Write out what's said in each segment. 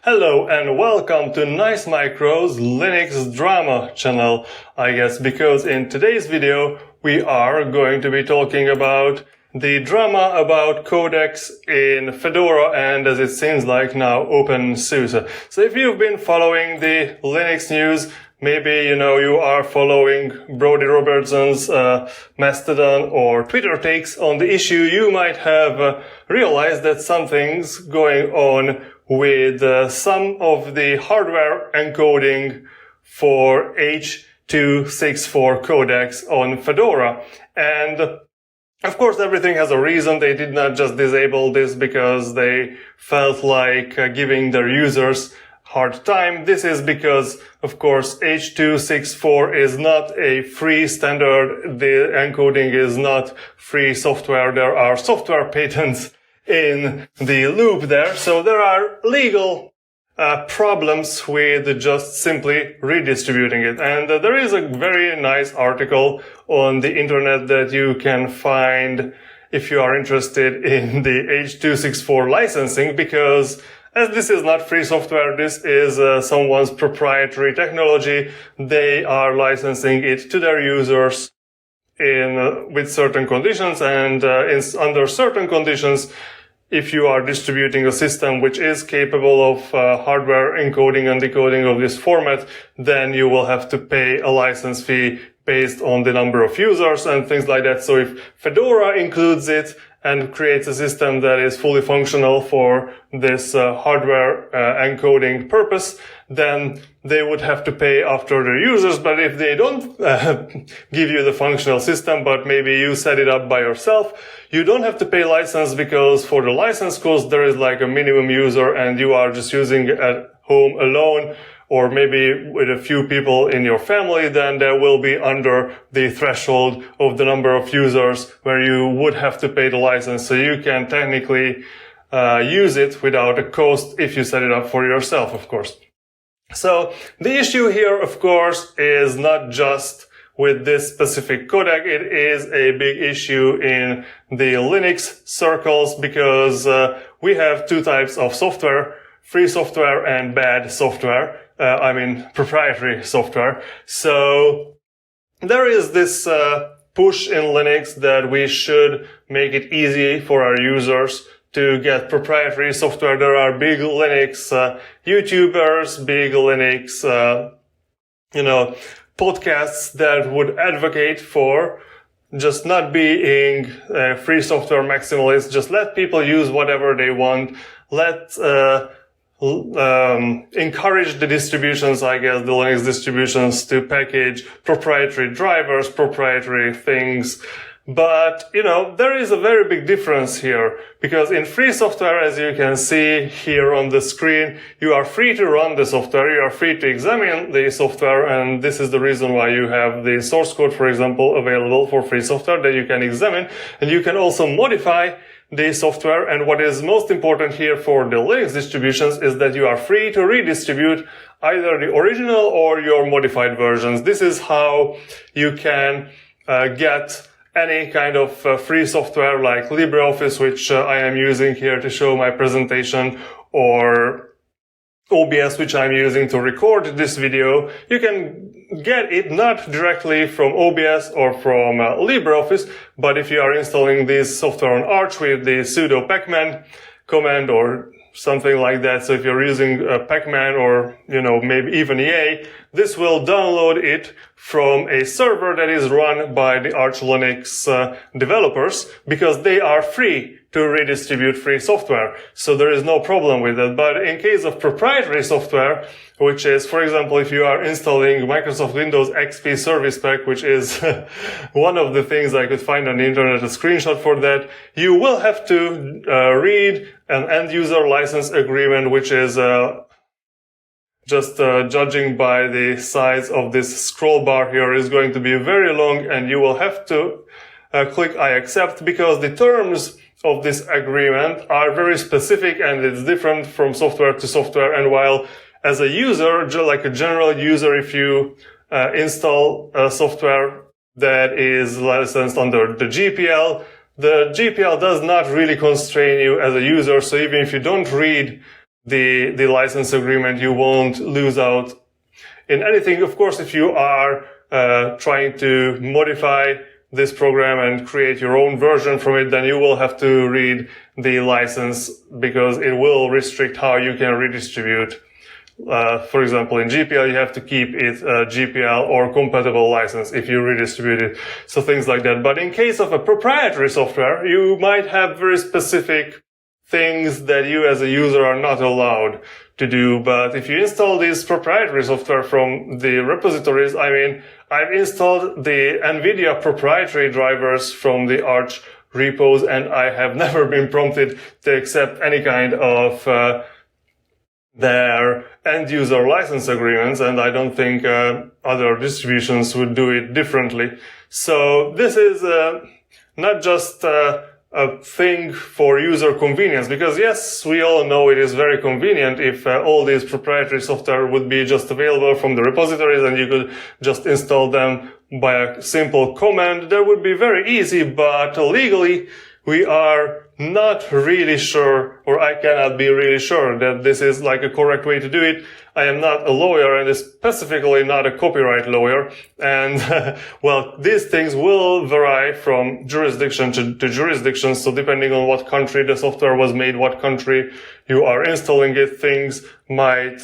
Hello and welcome to Nice Micro's Linux Drama channel, I guess, because in today's video we are going to be talking about the drama about codecs in Fedora and, as it seems like now, OpenSuse. So if you've been following the Linux news, maybe you are following Brodie Robertson's Mastodon or Twitter takes on the issue, you might have realized that something's going on with some of the hardware encoding for H.264 codecs on Fedora. And of course, everything has a reason. They did not just disable this because they felt like giving their users hard time. This is because, of course, H.264 is not a free standard. The encoding is not free software. There are software patents in the loop there. So there are legal problems with just simply redistributing it. And there is a very nice article on the internet that you can find if you are interested in the H.264 licensing, because as this is not free software, this is someone's proprietary technology. They are licensing it to their users with certain conditions, and under certain conditions, if you are distributing a system which is capable of hardware encoding and decoding of this format, then you will have to pay a license fee based on the number of users and things like that. So if Fedora includes it and creates a system that is fully functional for this hardware encoding purpose, then they would have to pay after their users. But if they don't give you the functional system, but maybe you set it up by yourself, you don't have to pay license, because for the license cost, there is like a minimum user and you are just using it at home alone, or maybe with a few people in your family, then there will be under the threshold of the number of users where you would have to pay the license. So you can technically use it without a cost if you set it up for yourself, of course. So the issue here, of course, is not just with this specific codec. It is a big issue in the Linux circles, because we have two types of software: free software and bad software. Proprietary software. So there is this push in Linux that we should make it easy for our users to get proprietary software. There are big Linux YouTubers, big Linux, podcasts that would advocate for just not being free software maximalists. Just let people use whatever they want. Encourage the distributions, I guess, the Linux distributions, to package proprietary drivers, proprietary things. But, there is a very big difference here, because in free software, as you can see here on the screen, you are free to run the software, you are free to examine the software, and this is the reason why you have the source code, for example, available for free software that you can examine, and you can also modify the software. And what is most important here for the Linux distributions is that you are free to redistribute either the original or your modified versions. This is how you can get any kind of free software like LibreOffice, which I am using here to show my presentation, or OBS, which I'm using to record this video. You can get it not directly from OBS or from LibreOffice, but if you are installing this software on Arch with the sudo pacman command or something like that, so if you're using pacman or, maybe even EA, this will download it from a server that is run by the Arch Linux developers, because they are free to redistribute free software. So there is no problem with it. But in case of proprietary software, which is, for example, if you are installing Microsoft Windows XP Service Pack, which is one of the things I could find on the internet, a screenshot for that, you will have to read an end-user license agreement, which is judging by the size of this scroll bar here, is going to be very long, and you will have to click I accept, because the terms of this agreement are very specific and it's different from software to software. And while as a user, like a general user, if you install software that is licensed under the GPL does not really constrain you as a user. So even if you don't read the license agreement, you won't lose out in anything. Of course, if you are trying to modify this program and create your own version from it, then you will have to read the license, because it will restrict how you can redistribute. For example, in GPL, you have to keep it GPL or compatible license if you redistribute it. So things like that. But in case of a proprietary software, you might have very specific things that you as a user are not allowed to do. But if you install this proprietary software from the repositories, I mean, I've installed the NVIDIA proprietary drivers from the Arch repos, and I have never been prompted to accept any kind of their end-user license agreements, and I don't think other distributions would do it differently. So this is not just a thing for user convenience, because yes, we all know it is very convenient if all these proprietary software would be just available from the repositories and you could just install them by a simple command. That would be very easy, but legally we are not really sure, or I cannot be really sure that this is like a correct way to do it. I am not a lawyer, and specifically not a copyright lawyer. And, well, these things will vary from jurisdiction to jurisdiction. So depending on what country the software was made, what country you are installing it, things might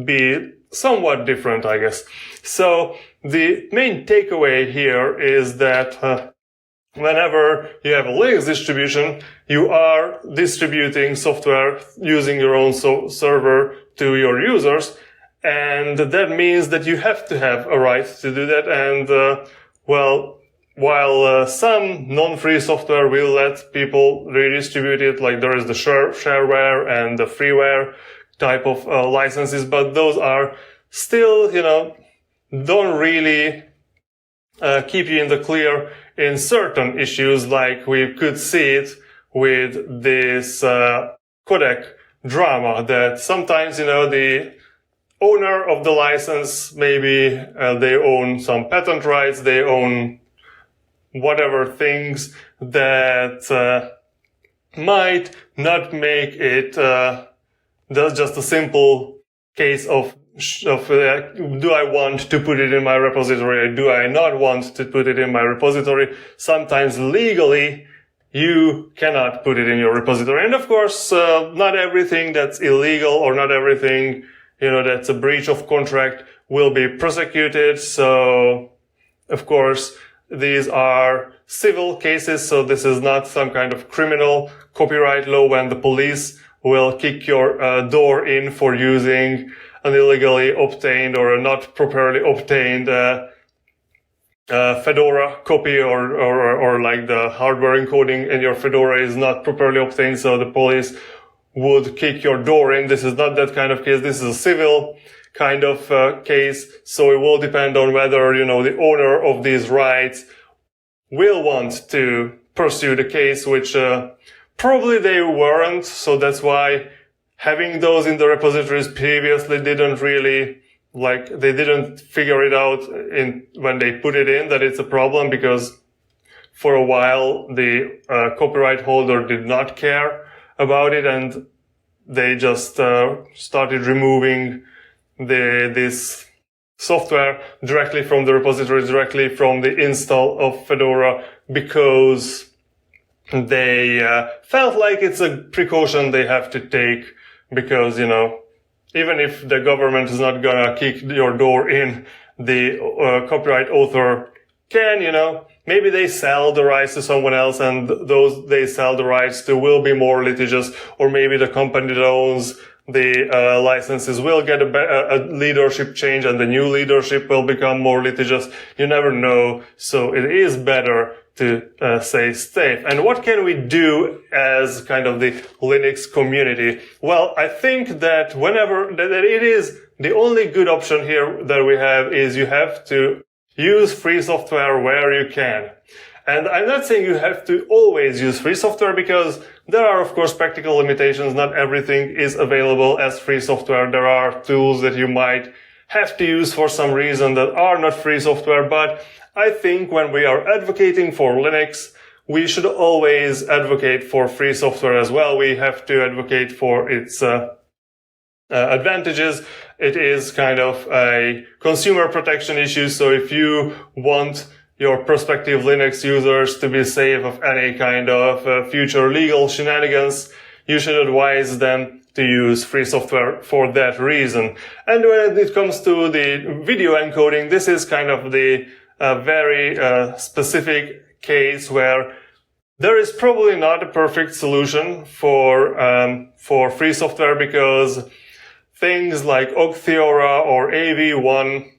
be somewhat different, I guess. So the main takeaway here is that whenever you have a Linux distribution, you are distributing software using your own server to your users, and that means that you have to have a right to do that. And well, while some non-free software will let people redistribute it, like there is the shareware and the freeware type of licenses, but those are still, don't really keep you in the clear in certain issues, like we could see it with this codec drama, that sometimes, the owner of the license, maybe they own some patent rights, they own whatever things that might not make it just a simple case of do I want to put it in my repository or do I not want to put it in my repository? Sometimes legally you cannot put it in your repository. And of course, not everything that's illegal or not everything, that's a breach of contract will be prosecuted. So, of course, these are civil cases. So this is not some kind of criminal copyright law when the police will kick your door in for using an illegally obtained or a not properly obtained Fedora copy, or like the hardware encoding in your Fedora is not properly obtained, so the police would kick your door in. This is not that kind of case. This is a civil kind of case, so it will depend on whether, the owner of these rights will want to pursue the case, which probably they weren't, so that's why having those in the repositories previously didn't really, they didn't figure it out when they put it in that it's a problem, because for a while the copyright holder did not care about it, and they just started removing this software directly from the repository, directly from the install of Fedora, because they felt like it's a precaution they have to take, because, even if the government is not gonna kick your door in, the copyright author can, maybe they sell the rights to someone else, and those they sell the rights to will be more litigious, or maybe the company that owns the licenses will get a leadership change and the new leadership will become more litigious. You never know. So it is better to stay safe. And what can we do as kind of the Linux community? Well, I think that that it is the only good option here that we have is you have to use free software where you can. And I'm not saying you have to always use free software, because there are, of course, practical limitations. Not everything is available as free software. There are tools that you might have to use for some reason that are not free software. But I think when we are advocating for Linux, we should always advocate for free software as well. We have to advocate for its advantages. It is kind of a consumer protection issue. So if you want your prospective Linux users to be safe of any kind of future legal shenanigans, you should advise them to use free software for that reason. And when it comes to the video encoding, this is kind of the very specific case where there is probably not a perfect solution for free software, because things like Octheora or AV1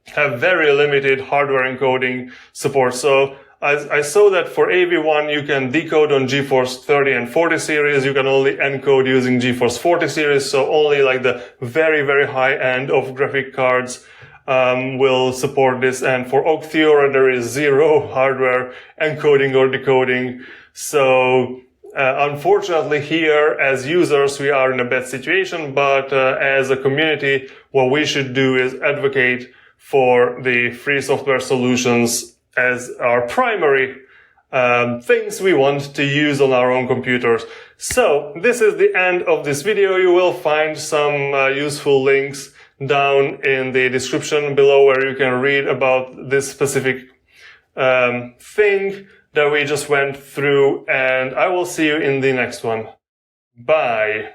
have very limited hardware encoding support. So I saw that for AV1 you can decode on GeForce 30 and 40 series. You can only encode using GeForce 40 series. So only like the very, very high end of graphic cards will support this. And for Octheora there is zero hardware encoding or decoding. So unfortunately here as users we are in a bad situation, but as a community what we should do is advocate for the free software solutions as our primary things we want to use on our own computers. So this is the end of this video. You will find some useful links down in the description below where you can read about this specific thing that we just went through, and I will see you in the next one. Bye.